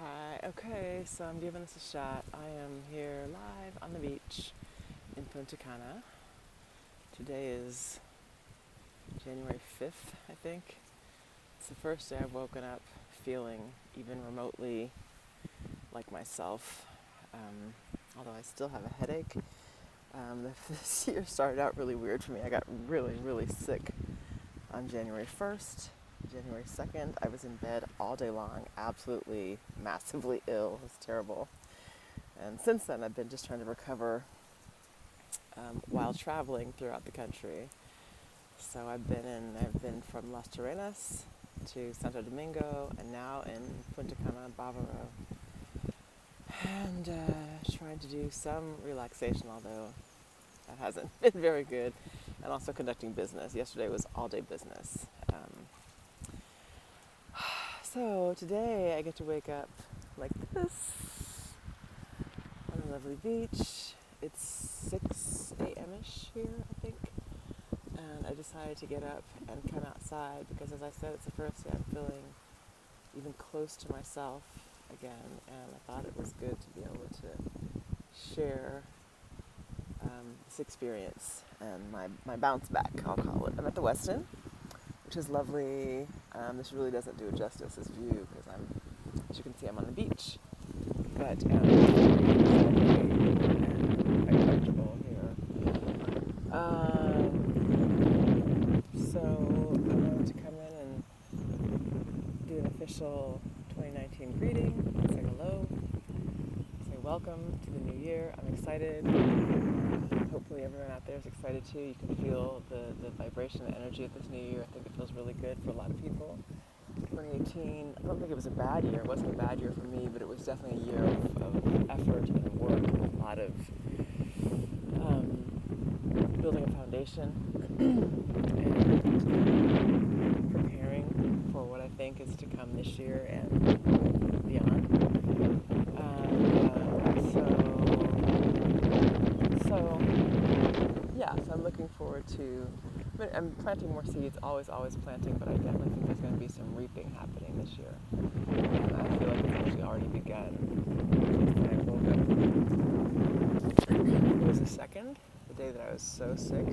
Hi, okay, so I'm giving this a shot. I am here live on the beach in Punta Cana. Today is January 5th, I think. It's the first day I've woken up feeling even remotely like myself, although I still have a headache. This year started out really weird for me. I got really sick on January 1st. January 2nd, I was in bed all day long, absolutely massively ill. It was terrible. And since then, I've been just trying to recover while traveling throughout the country. So I've been from Las Terrenas to Santo Domingo, and now in Punta Cana, Bávaro. And trying to do some relaxation, although that hasn't been very good. And also conducting business. Yesterday was all-day business. So today I get to wake up like this on a lovely beach. It's 6 a.m.-ish here, I think. And I decided to get up and come outside because, as I said, it's the first day I'm feeling even close to myself again. And I thought it was good to be able to share this experience and my bounce back, I'll call it. I'm at the Westin, which is lovely. This really doesn't do it justice, this view, because as you can see, I'm on the beach. But it's quite comfortable here. So I'm going to come in and do an official 2019 greeting, say hello, say welcome to the new year. I'm excited. Hopefully everyone out there is excited too. You can feel the vibration, the energy of this new year. I think it feels really good for a lot of people. 2018, I don't think it was a bad year. It wasn't a bad year for me, but it was definitely a year of effort and work, and a lot of building a foundation and preparing for what I think is to come this year and beyond. So I'm looking forward to, I'm planting more seeds, always planting, but I definitely think there's going to be some reaping happening this year. And I feel like it's actually already begun. Just I woke up, it was the 2nd, the day that I was so sick. I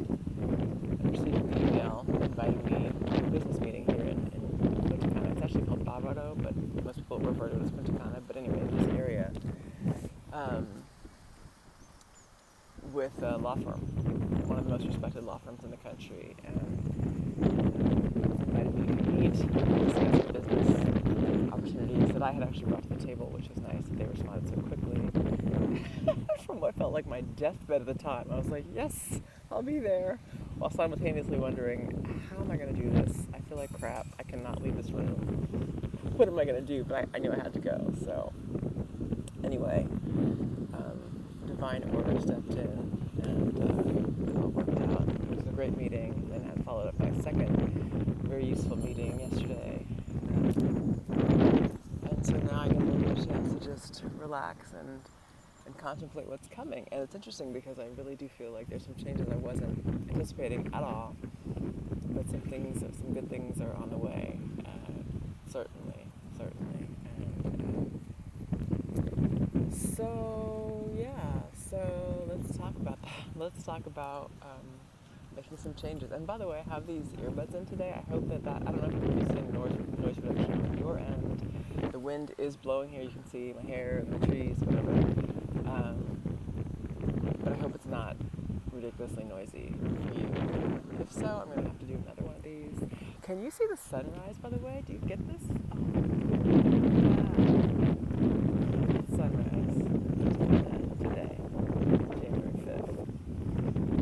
received an email inviting me to a business meeting here in Punta Cana. It's actually called Bávaro, but most people refer to it as Punta Cana. But anyway, in this area, with a law firm, one of the most respected law firms in the country, and invited me to meet, discuss the business opportunities that I had actually brought to the table, which was nice that they responded so quickly. From what felt like my deathbed at the time, I was like, yes, I'll be there, while simultaneously wondering, how am I going to do this? I feel like crap. I cannot leave this room. What am I going to do? But I knew I had to go. So anyway, divine order stepped in, and it all worked out. It was a great meeting, and I followed up by a second very useful meeting yesterday. And so now I get a little chance to just relax and contemplate what's coming. And it's interesting because I really do feel like there's some changes I wasn't anticipating at all, but some good things are on the way, certainly. And so let's talk about that. Let's talk about making some changes. And by the way, I have these earbuds in today. I hope that I don't know if you can see noise reduction from your end. The wind is blowing here. You can see my hair and the trees, whatever. But I hope it's not ridiculously noisy for you. If so, I'm going to have to do another one of these. Can you see the sunrise, by the way? Do you get this? Oh, yeah. Sunrise today, January 5th.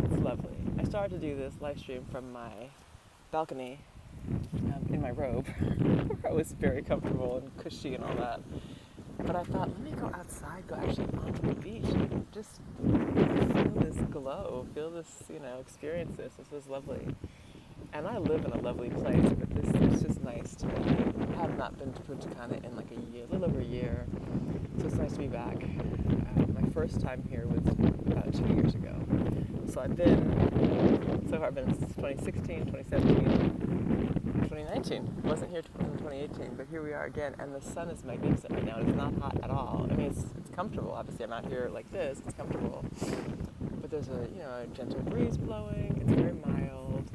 It's lovely. I started to do this live stream from my balcony in my robe, where I was very comfortable and cushy and all that. But I thought, let me go outside, go actually onto the beach, and just feel this glow, feel this, experience this. This is lovely. And I live in a lovely place, but this is just nice to me. I have not been to Punta Cana in like a year, a little over a year, so it's nice to be back. My first time here was about 2 years ago. So I've been since 2016, 2017, 2019. I wasn't here in 2018, but here we are again, and the sun is magnificent right now. It's not hot at all. I mean, it's comfortable. Obviously, I'm out here like this. It's comfortable, but there's a gentle breeze blowing. It's very mild.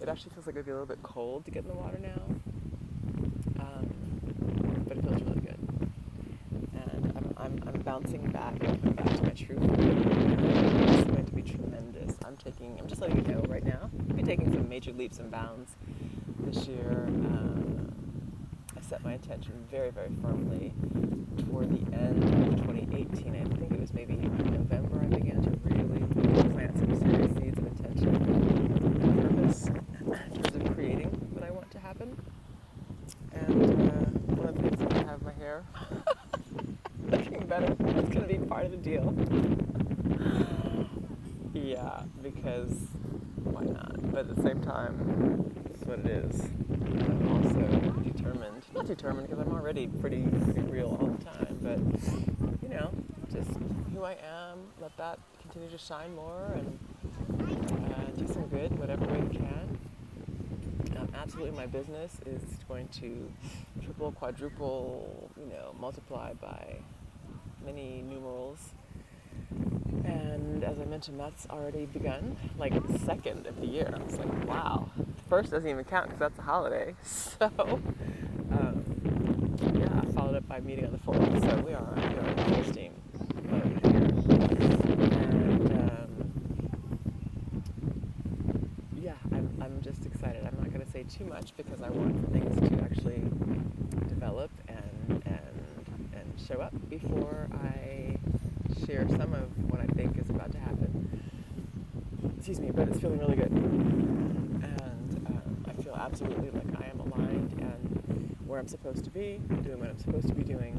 It actually feels like it'd be a little bit cold to get in the water now, but it feels really good. And I'm bouncing back and coming back to my true form. It's going to be tremendous. I'm just letting you know right now. I'll be taking some major leaps and bounds this year. I set my intention very, very firmly toward the end of 2018. I think it was maybe November I began to really plant some serious seeds of intention and purpose in terms of creating what I want to happen. And one of the things is to have my hair looking better. It's going to be part of the deal. Yeah, because why not? But at the same time, it's what it is. I'm also not determined because I'm already pretty real all the time, but just who I am, let that continue to shine more and do some good whatever way you can. Absolutely, my business is going to triple, quadruple, multiply by many numerals. And as I mentioned, that's already begun, like the second of the year. I was like, wow. The first doesn't even count because that's a holiday. So, I followed up by meeting on the 4th. So we are in full steam mode here. And, I'm just excited. I'm not going to say too much because I want things to actually develop and show up before I share some of what I think is about to happen. Excuse me, but it's feeling really good. And I feel absolutely like I am aligned and where I'm supposed to be, doing what I'm supposed to be doing.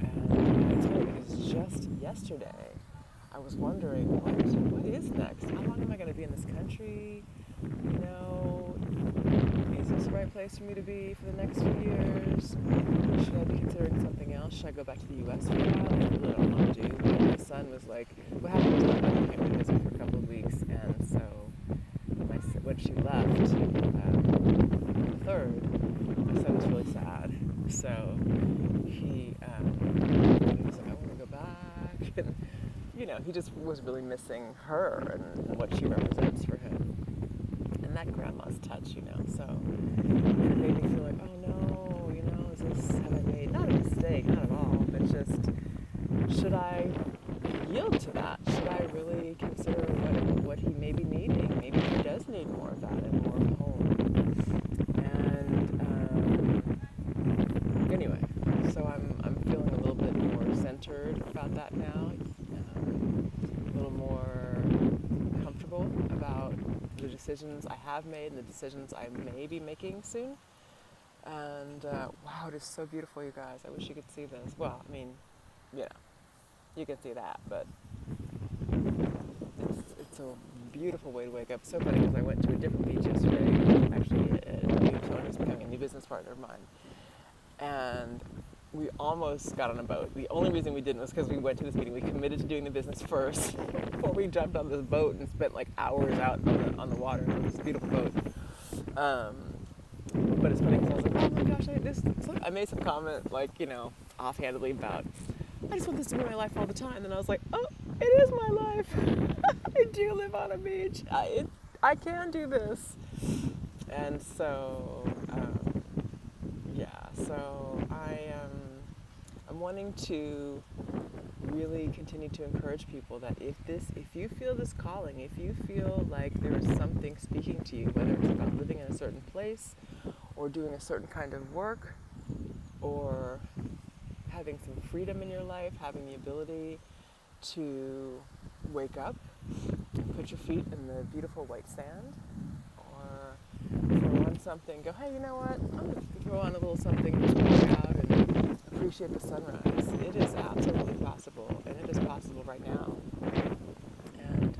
And it's funny because just yesterday I was wondering, what is next? How long am I going to be in this country? Is this the right place for me to be for the next few years? Should I be considering something else? Should I go back to the U.S. for a while? I really don't want to do. But my son was like, what happened was my mother came to visit for a couple of weeks, and so when she left on the 3rd, my son was really sad. So he was like, I want to go back. And, he just was really missing her and what she represents for him. And that grandma's touch, so it made me feel like, oh no, have I made, not a mistake, not at all, but just, should I yield to that? Should I really consider what he may be needing? Maybe he does need more of that and more of a home. And anyway, so I'm feeling a little bit more centered about that now, a little more comfortable about the decisions I have made and the decisions I may be making soon. And wow, it is so beautiful, you guys. I wish you could see this. Well, I mean, you can see that, but it's a beautiful way to wake up. So funny because I went to a different beach yesterday, actually a new owner is becoming a new business partner of mine. And we almost got on a boat. The only reason we didn't was because we went to this meeting. We committed to doing the business first before we jumped on this boat and spent like hours out on the water on this beautiful boat. But it's funny because I was like, oh my gosh, I made some comment offhandedly about, I just want this to be my life all the time. And then I was like, oh, it is my life. I do live on a beach. I can do this. And so, so I'm wanting to really continue to encourage people that if you feel this calling, if you feel like there is something speaking to you, whether it's about living in a certain place or doing a certain kind of work or having some freedom in your life, having the ability to wake up and put your feet in the beautiful white sand, or throw on something, go, hey, you know what, I'm going to throw on a little something, just walk out and appreciate the sunrise. It is absolutely possible, and it is possible right now. And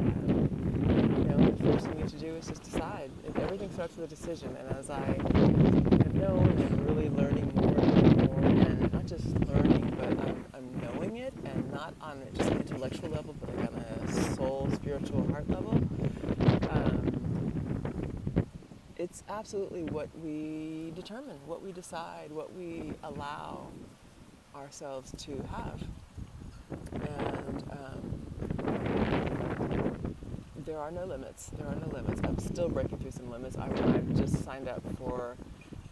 the first thing you need to do is just decide. Everything starts with a decision, and as I have known and really learning more and more, and not just learning, but I'm knowing it, and not on just an intellectual level, but like on a soul, spiritual, heart level, it's absolutely what we determine, what we decide, what we allow ourselves to have. And there are no limits. There are no limits. I'm still breaking through some limits. I've just signed up for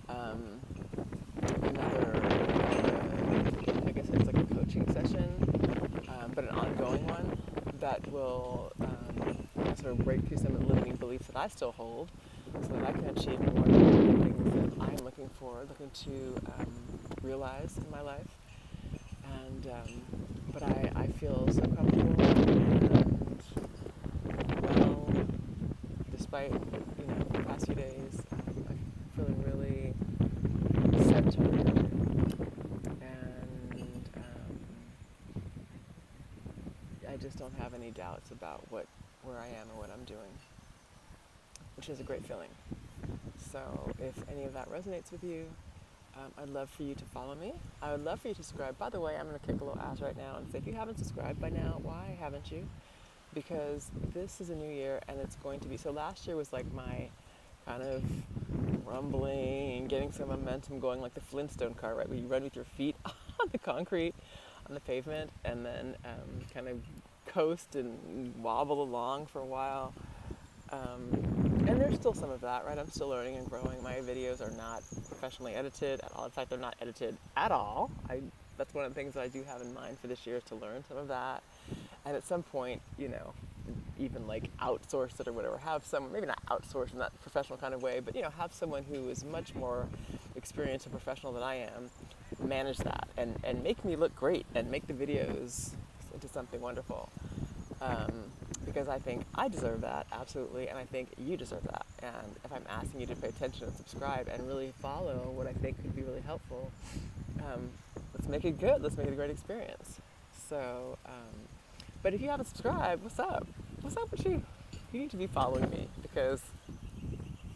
another, I guess it's like a coaching session, but an ongoing one that will sort of break through some limiting beliefs that I still hold, so that I can achieve more of the things that I'm looking to realize in my life. And but I feel so comfortable, and well, despite the past few days, I'm feeling really centered, and I just don't have any doubts about where I am and what I'm doing, which is a great feeling. So if any of that resonates with you, I'd love for you to follow me. I would love for you to subscribe. By the way, I'm going to kick a little ass right now and say, if you haven't subscribed by now, why haven't you? Because this is a new year, and it's going to be, so last year was like my kind of rumbling and getting some momentum going, like the Flintstone car, right? Where you run with your feet on the concrete, on the pavement, and then kind of coast and wobble along for a while. And there's still some of that, right? I'm still learning and growing. My videos are not professionally edited at all. In fact, they're not edited at all. That's one of the things that I do have in mind for this year, is to learn some of that. And at some point, even like outsource it or whatever, have someone, maybe not outsource in that professional kind of way, but have someone who is much more experienced and professional than I am, manage that and make me look great and make the videos into something wonderful. Because I think I deserve that, absolutely, and I think you deserve that. And if I'm asking you to pay attention and subscribe and really follow what I think could be really helpful, let's make it good. Let's make it a great experience. So, but if you haven't subscribed, what's up? What's up with you? You need to be following me, because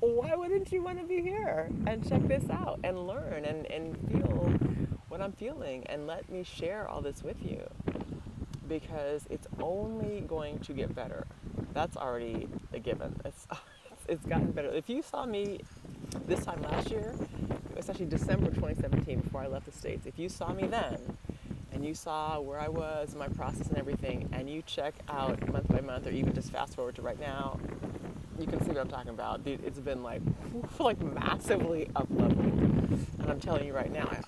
why wouldn't you want to be here and check this out and learn and feel what I'm feeling and let me share all this with you? Because it's only going to get better. That's already a given. It's gotten better. If you saw me this time last year, it was actually December 2017 before I left the States. If you saw me then, and you saw where I was, my process and everything, and you check out month by month, or even just fast forward to right now, you can see what I'm talking about. It's been like massively up leveled. And I'm telling you right now, I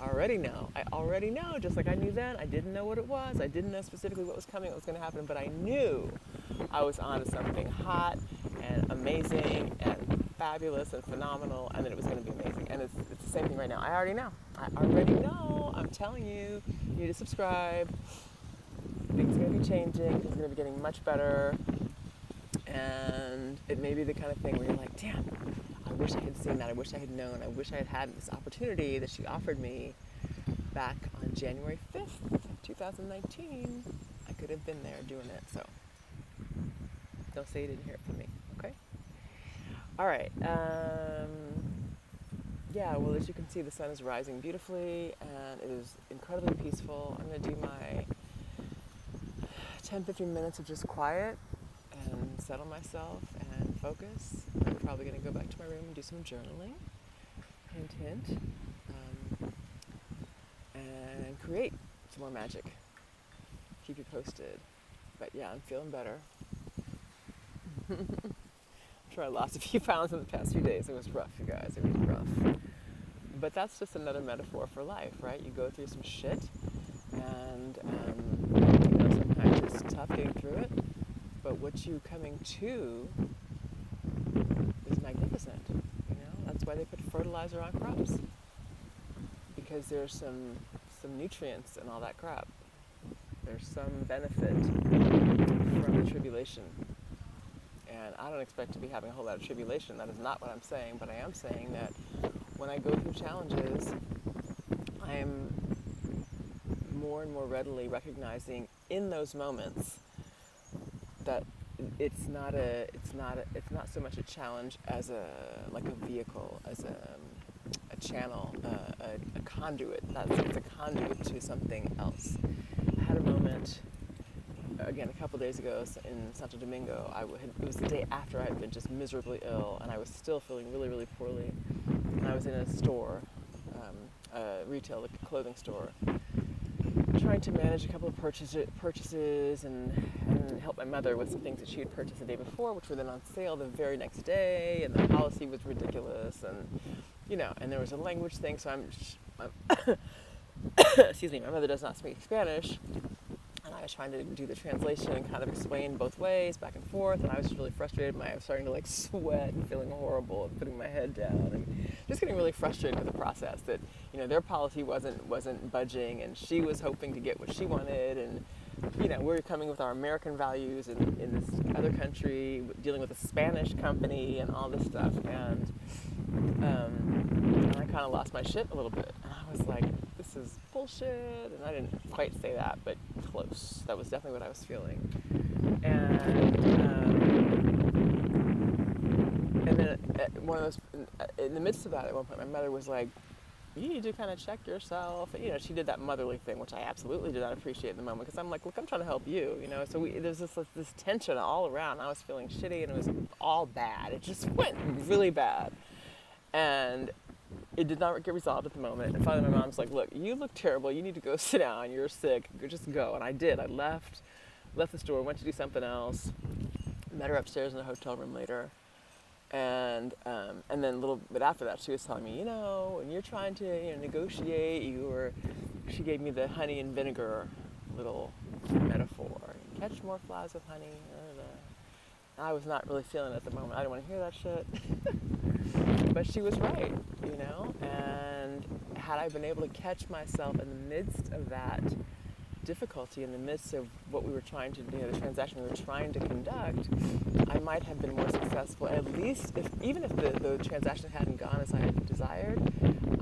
already know, just like I knew then. I didn't know what it was. I didn't know specifically what was coming, what was going to happen, but I knew I was onto something hot and amazing and fabulous and phenomenal, and that it was going to be amazing. And it's the same thing right now. I already know. I'm telling you, you need to subscribe. Things are going to be changing. Things are going to be getting much better. And it may be the kind of thing where you're like, damn, I wish I had seen that. I wish I had known. I wish I had had this opportunity that she offered me back on January 5th, 2019. I could have been there doing it. So don't say you didn't hear it from me, okay? All right. Yeah, well, as you can see, the sun is rising beautifully, and it is incredibly peaceful. I'm going to do my 10-15 minutes of just quiet and settle myself and focus. I'm probably going to go back to my room and do some journaling, hint, hint, and create some more magic. Keep you posted. But yeah, I'm feeling better. I'm sure I lost a few pounds in the past few days. It was rough, you guys. It was rough. But that's just another metaphor for life, right? You go through some shit, and sometimes it's tough getting through it. But what you coming to is magnificent. That's why they put fertilizer on crops, because there's some nutrients and all that crap. There's some benefit from the tribulation. And I don't expect to be having a whole lot of tribulation. That is not what I'm saying, but I am saying that when I go through challenges, I am more and more readily recognizing in those moments that it's not so much a challenge as a vehicle, as a channel, a conduit. It's a conduit to something else. I had a moment again, a couple days ago in Santo Domingo, it was the day after I had been just miserably ill, and I was still feeling really, really poorly. And I was in a store, a retail clothing store, trying to manage a couple of purchases and help my mother with some things that she had purchased the day before, which were then on sale the very next day, and the policy was ridiculous, and and there was a language thing, so I'm excuse me, my mother does not speak Spanish, and I was trying to do the translation and kind of explain both ways, back and forth, and I was just really frustrated. I was starting to sweat and feeling horrible and putting my head down and just getting really frustrated with the process that, their policy wasn't budging, and she was hoping to get what she wanted, and, we're coming with our American values in this other country, dealing with a Spanish company and all this stuff, and I kind of lost my shit a little bit, and I was like, this is bullshit, and I didn't quite say that, but close. That was definitely what I was feeling. And then one of those, in the midst of that, at one point, my mother was like, you need to kind of check yourself. And, she did that motherly thing, which I absolutely did not appreciate in the moment, because I'm like, look, I'm trying to help you, So there's this tension all around. I was feeling shitty, and it was all bad. It just went really bad. And it did not get resolved at the moment. And finally, my mom's like, look, you look terrible. You need to go sit down. You're sick. Just go. And I did. I left the store, went to do something else, met her upstairs in the hotel room later. And then a little bit after that, she was telling me, when you're trying to negotiate, she gave me the honey and vinegar little metaphor. Catch more flies with honey. I was not really feeling it at the moment. I didn't want to hear that shit. But she was right, and had I been able to catch myself in the midst of that difficulty, in the midst of what we were trying to do, the transaction we were trying to conduct, I might have been more successful. At least, even if the transaction hadn't gone as I had desired,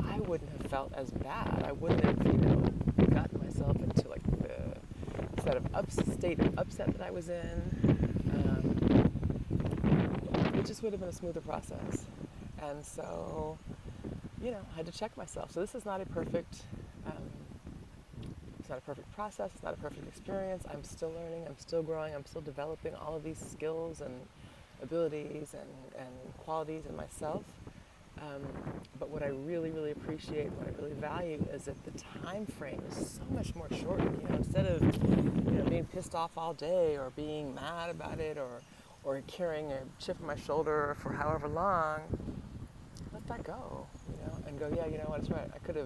I wouldn't have felt as bad. I wouldn't have, gotten myself into the state of upset that I was in. It just would have been a smoother process. And so, I had to check myself. So this is not a perfect process. It's not a perfect experience. I'm still learning. I'm still growing. I'm still developing all of these skills and abilities and qualities in myself. But what I really, really appreciate, what I really value, is that the time frame is so much more shortened. Instead of being pissed off all day, or being mad about it, or carrying a chip on my shoulder for however long, let that go, and go, yeah, what, it's right. I could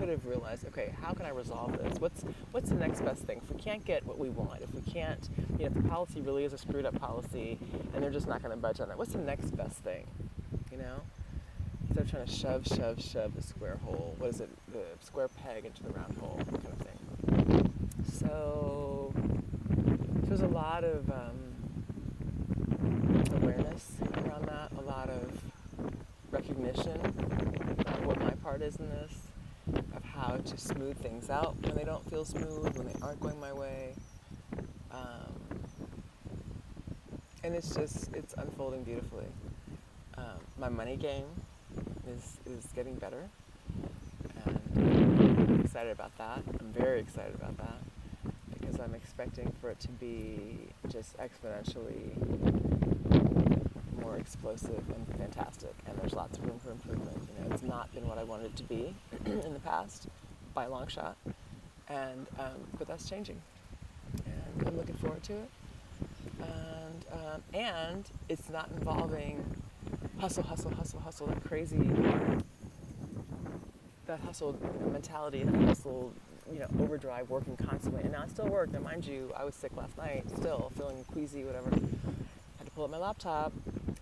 have realized, okay, how can I resolve this? What's the next best thing? If we can't get what we want, if we can't, if the policy really is a screwed up policy and they're just not going to budge on it, what's the next best thing, Instead of trying to shove the square hole, the square peg into the round hole, kind of thing. So there's a lot of awareness around that, a lot of recognition of what my part is in this, of how to smooth things out when they don't feel smooth, when they aren't going my way. And it's unfolding beautifully. My money game is getting better, and I'm excited about that. I'm very excited about that, because I'm expecting for it to be just exponentially more explosive and fantastic, and there's lots of room for improvement. It's not been what I wanted it to be in the past, by a long shot, and but that's changing, and I'm looking forward to it. And it's not involving hustle, that hustle mentality, that hustle, overdrive, working constantly. And now I still work. Now, mind you, I was sick last night, still feeling queasy, whatever. Had to pull up my laptop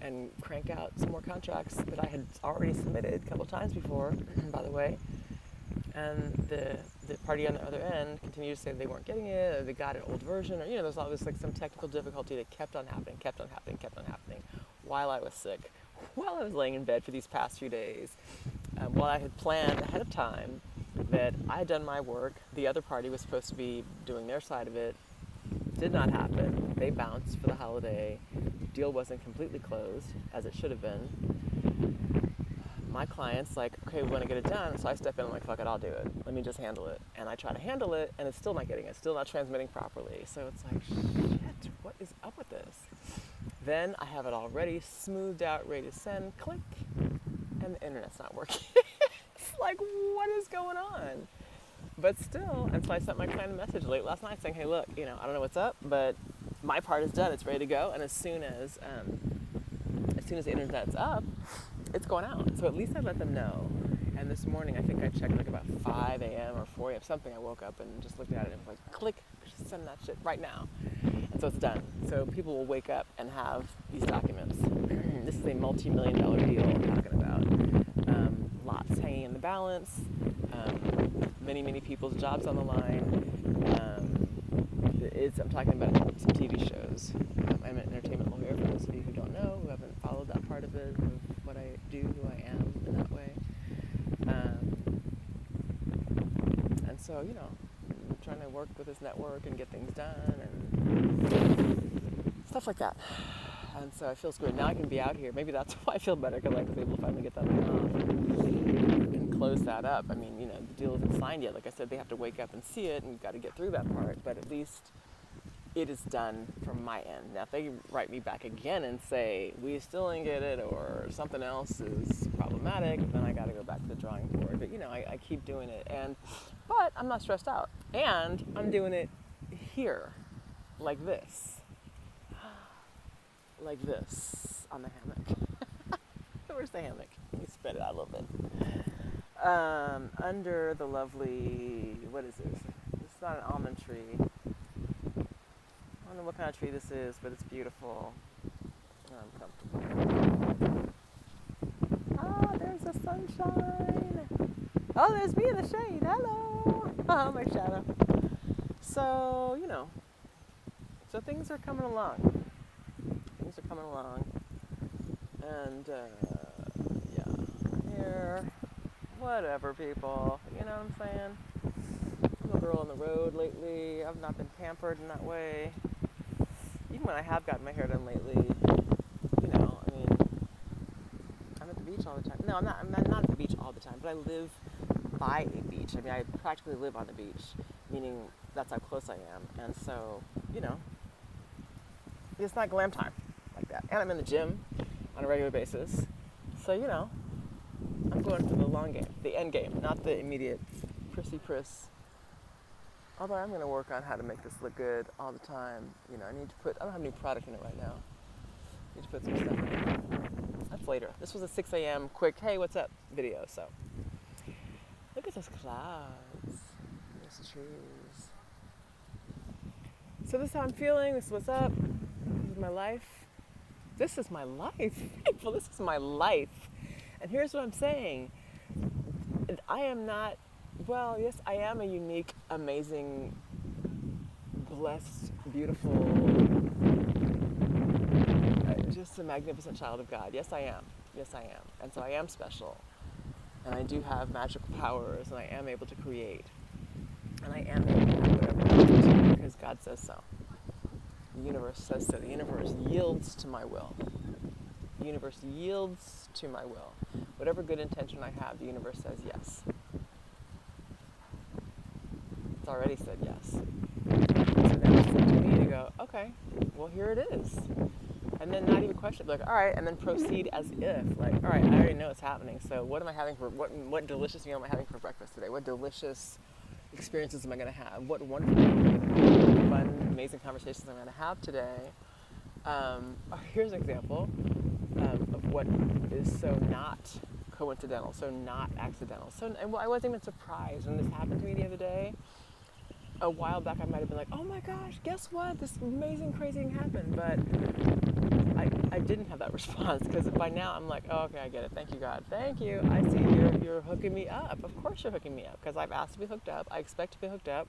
and crank out some more contracts that I had already submitted a couple times before, by the way. And the party on the other end continued to say they weren't getting it, or they got an old version, or there's always some technical difficulty that kept on happening while I was sick, while I was laying in bed for these past few days, while I had planned ahead of time that I had done my work. The other party was supposed to be doing their side of it. Did not happen. They bounced for the holiday. Deal wasn't completely closed, as it should have been. my client's like, okay, we want to get it done. So I step in and I'm like, fuck it, I'll do it. Let me just handle it. And I try to handle it, and it's still not getting it. It's still not transmitting properly. So it's like, shit, what is up with this? Then I have it already smoothed out, ready to send, click, and the internet's not working. It's like, what is going on? But still, and so I sent my client a message late last night saying, hey, look, I don't know what's up, but my part is done. It's ready to go. And as soon as the internet's up, it's going out. So at least I let them know. And this morning, I think I checked like about 5 a.m. or 4 a.m. something. I woke up and just looked at it and was like, click, send that shit right now. And so it's done. So people will wake up and have these documents. This is a multi-million-dollar deal I'm talking about. Lots hanging in the balance. Many, many people's jobs on the line. I'm talking about some TV shows. I'm an entertainment lawyer, for those of you who don't know, who haven't followed that part of it, of what I do, who I am in that way. And so, I'm trying to work with this network and get things done and stuff like that. And so it feels good. Now I can be out here. Maybe that's why I feel better, because I was able to finally get that off and close that up. I mean, the deal isn't signed yet. Like I said, they have to wake up and see it, and you've got to get through that part. But at least it is done from my end. Now, if they write me back again and say, we still didn't get it, or something else is problematic, then I got to go back to the drawing board. But, I keep doing it. But I'm not stressed out. And I'm doing it here, like this. Like this, on the hammock. Where's the hammock? Let me spread it out a little bit. Under the lovely, what is this? It's not an almond tree. I don't know what kind of tree this is, but it's beautiful. I'm comfortable. Ah, there's the sunshine. Oh, there's me in the shade. Hello. Oh, my shadow. So, so things are coming along. And, here, whatever, people, you know what I'm saying? I'm a girl on the road lately. I've not been pampered in that way. Even when I have gotten my hair done lately, I'm at the beach all the time. No, I'm not at the beach all the time, but I live by a beach. I practically live on the beach, meaning that's how close I am. And so, it's not glam time like that. And I'm in the gym on a regular basis. So, I'm going for the long game, the end game, not the immediate prissy priss. Although I'm going to work on how to make this look good all the time. I don't have new product in it right now. I need to put some stuff in it. That's later. This was a 6 a.m. quick, hey, what's up video. So, look at those clouds, those trees. So this is how I'm feeling. This is what's up. This is my life. This is my life. People, this is my life. And here's what I'm saying. I am not, yes, I am a unique, amazing, blessed, beautiful, just a magnificent child of God. Yes, I am. Yes, I am. And so I am special. And I do have magical powers, and I am able to create. And I am able to do whatever I want to, because God says so. The universe says so. The universe yields to my will. The universe yields to my will. Whatever good intention I have, the universe says yes. It's already said yes. So now it's up to me to go, okay, well, here it is. And then not even question, like, all right, and then proceed as if, like, all right, I already know it's happening, so what am I having what delicious meal am I having for breakfast today? What delicious experiences am I going to have? What wonderful, fun, amazing conversations I'm going to have today? Here's an example of what is so not coincidental, so not accidental. I wasn't even surprised when this happened to me the other day. A while back, I might have been like, oh my gosh, guess what? This amazing, crazy thing happened. But I didn't have that response, because by now I'm like, oh, okay, I get it. Thank you, God. Thank you. I see you're hooking me up. Of course you're hooking me up, because I've asked to be hooked up. I expect to be hooked up.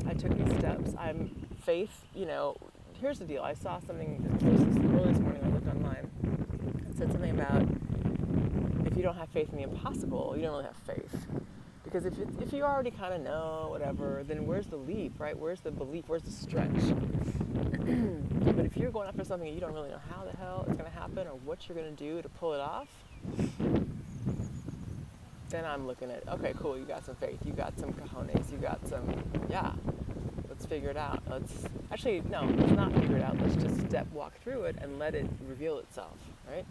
I took these steps. I'm faith, here's the deal. I saw something early this morning. I looked online. It said something about if you don't have faith in the impossible, you don't really have faith. Because if you already kind of know, whatever, then where's the leap, right? Where's the belief? Where's the stretch? But if you're going after something and you don't really know how the hell it's going to happen or what you're going to do to pull it off, then I'm looking at, okay, cool, you got some faith, you got some cojones, you got some, yeah, let's figure it out. Let's not figure it out. Let's just walk through it and let it reveal itself, right?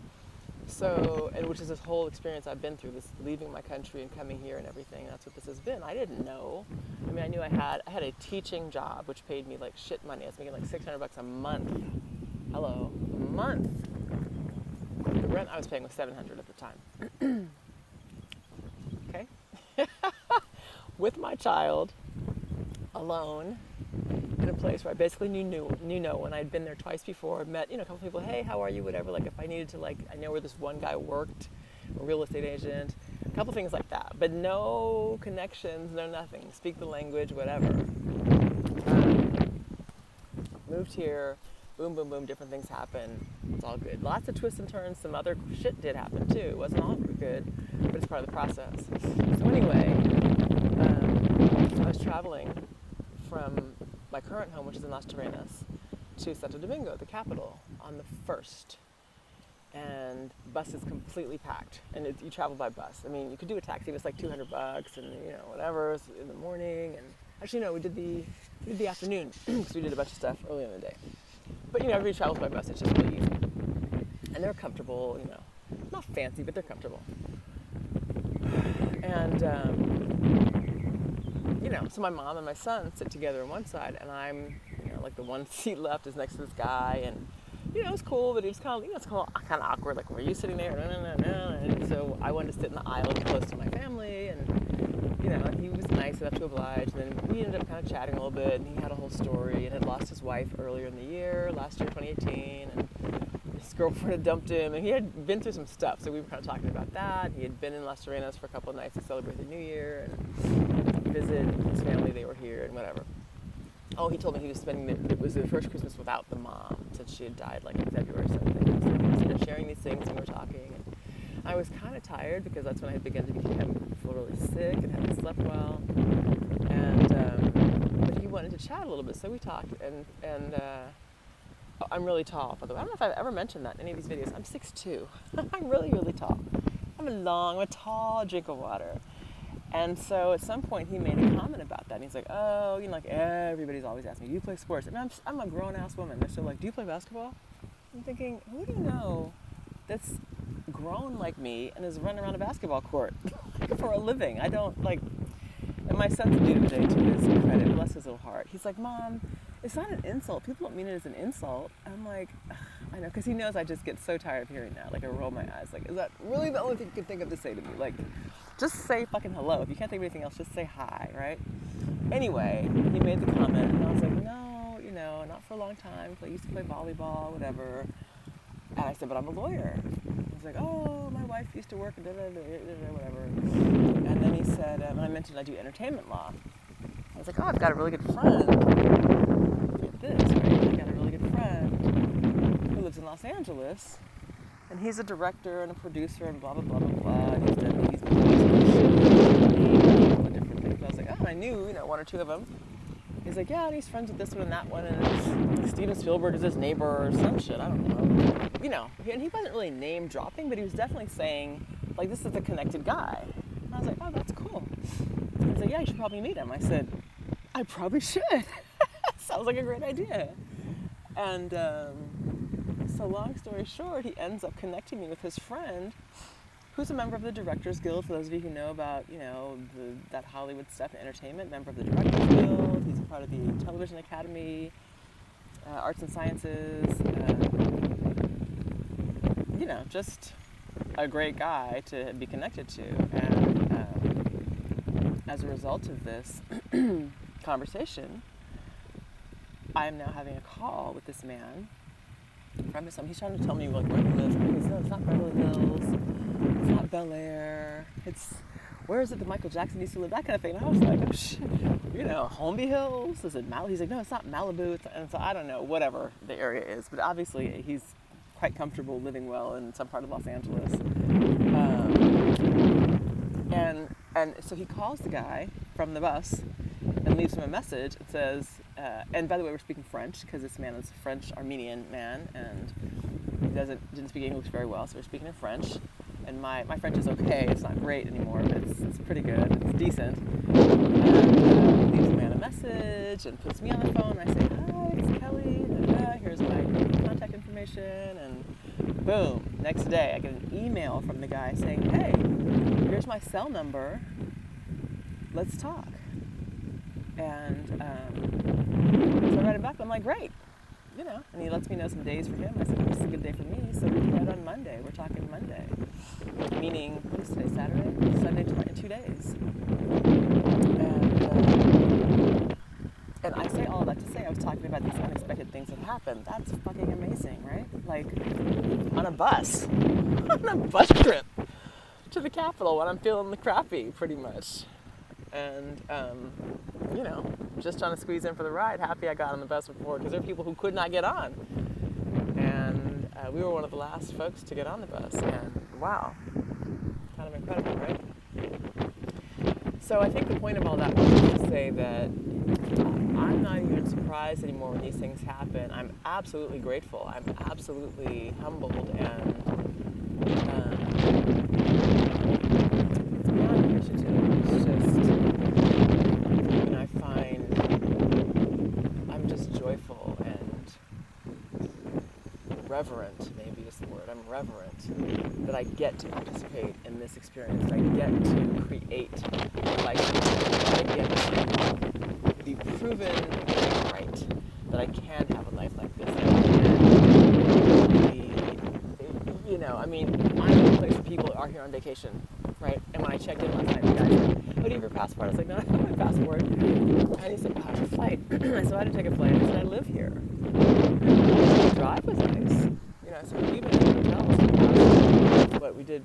So, and which is this whole experience I've been through, this leaving my country and coming here and everything. That's what this has been. I didn't know. I mean, I knew I had a teaching job, which paid me like shit money. I was making like $600 a month. Hello, a month. The rent I was paying was $700 at the time. Okay. With my child, alone, in a place where I basically knew no one. I'd been there twice before, met, a couple people, hey, how are you, whatever, like if I needed to, I know where this one guy worked, a real estate agent, a couple things like that, but no connections, no nothing, speak the language, whatever. Moved here, boom, boom, boom, different things happen, it's all good. Lots of twists and turns, some other shit did happen too, it wasn't all good, but it's part of the process. So anyway, I was traveling from my current home, which is in Las Terrenas, to Santo Domingo, the capital, on the 1st. And the bus is completely packed. And you travel by bus. I mean, you could do a taxi, but it's like $200 and, whatever, it's in the morning. And actually, no, we did the afternoon because we did a bunch of stuff early in the day. But, everybody travels by bus. It's just really easy. And they're comfortable, not fancy, but they're comfortable. And, so my mom and my son sit together on one side, and I'm, like the one seat left is next to this guy, and, it was cool, but it was kind of, it's kind of awkward, like, were you sitting there? No. And so I wanted to sit in the aisle close to my family, and, and he was nice enough to oblige, and then we ended up kind of chatting a little bit, and he had a whole story, and had lost his wife earlier in the year, last year, 2018, and his girlfriend had dumped him, and he had been through some stuff, so we were kind of talking about that. He had been in Las Terrenas for a couple of nights to celebrate the New Year, and visit his family, they were here, and whatever. Oh, he told me he was it was the first Christmas without the mom, since she had died, like, in February or something. So he was sharing these things, and we were talking, and I was kind of tired, because that's when I had begun to feel really sick, and hadn't slept well, and, but he wanted to chat a little bit, so we talked, and I'm really tall, by the way. I don't know if I've ever mentioned that in any of these videos. I'm 6'2". I'm really, really tall. I'm a tall drink of water. And so at some point he made a comment about that. And he's like, oh, like everybody's always asking me, do you play sports? I mean, I'm a grown-ass woman. They're still like, do you play basketball? I'm thinking, who do you know that's grown like me and is running around a basketball court for a living? I don't, and my son's a dude today, to his credit, bless his little heart. He's like, Mom, it's not an insult. People don't mean it as an insult. I'm like, I know, because he knows I just get so tired of hearing that. Like, I roll my eyes. Like, is that really the only thing you can think of to say to me? Like, just say fucking hello. If you can't think of anything else, just say hi, right? Anyway, he made the comment, and I was like, no, not for a long time. I used to play volleyball, whatever. And I said, but I'm a lawyer. He's like, oh, my wife used to work, whatever. And then he said, and I mentioned I do entertainment law. I was like, oh, I've got a really good friend. Get this, right? I've got a really good friend who lives in Los Angeles, and he's a director and a producer and blah, blah, blah, blah, blah. And he's done movies, different things. I was like, oh, I knew, one or two of them. He's like, yeah, and he's friends with this one and that one, and Steven Spielberg is his neighbor or some shit, I don't know. And he wasn't really name dropping, but he was definitely saying, like, this is a connected guy. And I was like, oh, that's cool. He's like, yeah, you should probably meet him. I said, I probably should. Sounds like a great idea. And so long story short, he ends up connecting me with his friend, who's a member of the Directors Guild. For those of you who know about, that Hollywood stuff and entertainment, member of the Directors Guild. He's a part of the Television Academy, Arts and Sciences. Just a great guy to be connected to. And as a result of this conversation, I am now having a call with this man from his home. He's trying to tell me, like, where he lives. He says, no, it's not Beverly Hills. It's not Bel Air. It's, where is it that Michael Jackson used to live? That kind of thing. And I was like, oh, shit. Holmby Hills? Is it Malibu? He's like, no, it's not Malibu. And so I don't know, whatever the area is. But obviously, he's quite comfortable living well in some part of Los Angeles. And so he calls the guy from the bus and leaves him a message. It says, and by the way, we're speaking French because this man is a French Armenian man and he didn't speak English very well, so we're speaking in French. And my French is okay. It's not great anymore, but it's pretty good. It's decent. And leaves a man a message and puts me on the phone. I say, hi, it's Kelly. Here's my contact information. And boom, next day I get an email from the guy saying, hey, here's my cell number. Let's talk. And so I write him back. I'm like, great. And he lets me know some days for him. I said, this is a good day for me, so we can head on Monday. We're talking Monday. Meaning, what is today, Saturday? Sunday, in 2 days. And I say all that to say I was talking about these unexpected things that happened. That's fucking amazing, right? Like, on a bus. On a bus trip to the Capitol when I'm feeling the crappy, pretty much. And, just trying to squeeze in for the ride. Happy I got on the bus before, because there are people who could not get on. And we were one of the last folks to get on the bus. And wow, kind of incredible, right? So I think the point of all that was to say that I'm not even surprised anymore when these things happen. I'm absolutely grateful. I'm absolutely humbled, and it's beyond appreciative. It's just, I find I'm just joyful and reverent, maybe is the word. I'm reverent that I get to participate in this experience. That I get to create a life. That I get to be proven right. That I can have a life like this. I'm in a place where people are here on vacation, right? And when I checked in last night, the guy said, oh, do you have your passport? I was like, no, I don't have my passport. And he said, how's your flight? I said, I didn't take a flight. I said, I live here. The drive was nice. So we've been in hotels for the past, what we did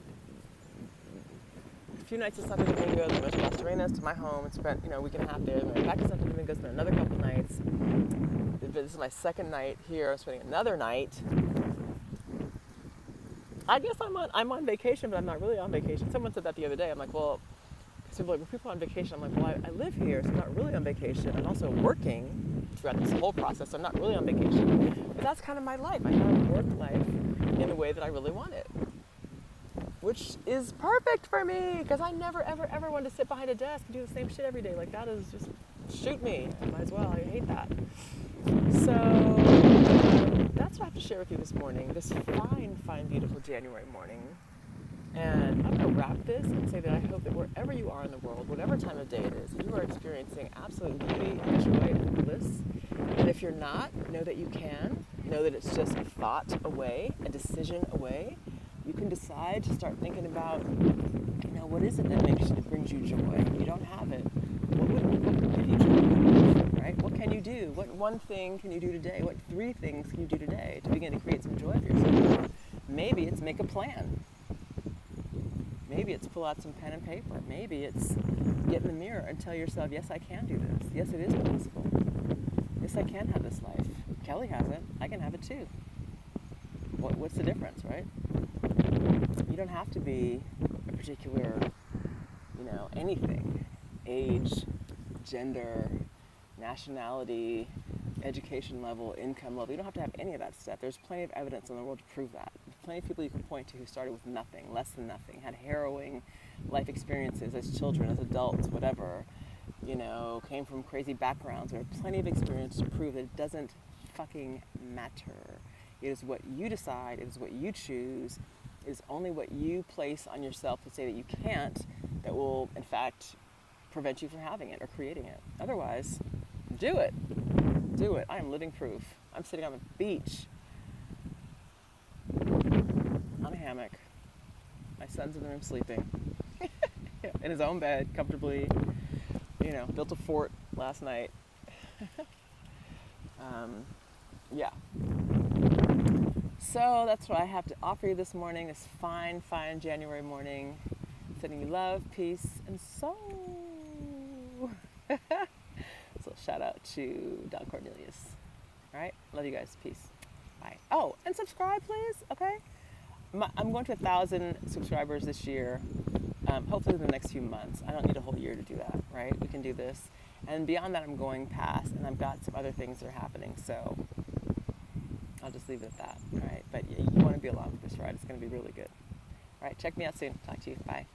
a few nights in Santo Domingo, then went to Las Terrenas to my home and spent, a week and a half there. Then went back to Santo Domingo, spent another couple nights. This is my second night here. I'm spending another night. I guess I'm on vacation, but I'm not really on vacation. Someone said that the other day. I'm like, well, people are like, well, people are on vacation. I'm like, well, I live here, so I'm not really on vacation. I'm also working throughout this whole process, so I'm not really on vacation. But that's kind of my life. I have a work life in the way that I really want it, which is perfect for me, because I never, ever, ever want to sit behind a desk and do the same shit every day. Like, that is just, shoot me. Might as well. I hate that. So that's what I have to share with you this morning, this fine, fine, beautiful January morning. And I'm going to wrap this and say that I hope that wherever you are in the world, whatever time of day it is, you are experiencing absolute beauty and joy and bliss. And if you're not, know that you can. Know that it's just a thought away, a decision away. You can decide to start thinking about, what is it that brings you joy? You don't have it. What would give you joy? Right? What can you do? What one thing can you do today? What 3 things can you do today to begin to create some joy for yourself? Maybe it's make a plan. Maybe it's pull out some pen and paper. Maybe it's get in the mirror and tell yourself, yes, I can do this. Yes, it is possible. Yes, I can have this life. Kelly has it. I can have it too. What's the difference, right? You don't have to be a particular, anything. Age, gender, nationality, education level, income level. You don't have to have any of that stuff. There's plenty of evidence in the world to prove that. There's plenty of people you can point to who started with nothing, less than nothing, had harrowing life experiences as children, as adults, whatever, came from crazy backgrounds. There are plenty of experience to prove that it doesn't fucking matter. It is what you decide. It is what you choose. It is only what you place on yourself to say that you can't that will, in fact, prevent you from having it or creating it. Otherwise, do it. Do it. I am living proof. I'm sitting on the beach on a hammock. My son's in the room sleeping in his own bed, comfortably. Built a fort last night. Yeah. So that's what I have to offer you this morning, this fine, fine January morning. Sending you love, peace, and soul. So shout out to Don Cornelius. All right, love you guys. Peace. Bye. Oh, and subscribe, please. Okay. I'm going to 1,000 subscribers this year. Hopefully in the next few months. I don't need a whole year to do that, right? We can do this. And beyond that, I'm going past, and I've got some other things that are happening. So I'll just leave it at that, all right? But you want to be along with this ride. It's going to be really good. All right, check me out soon. Talk to you. Bye.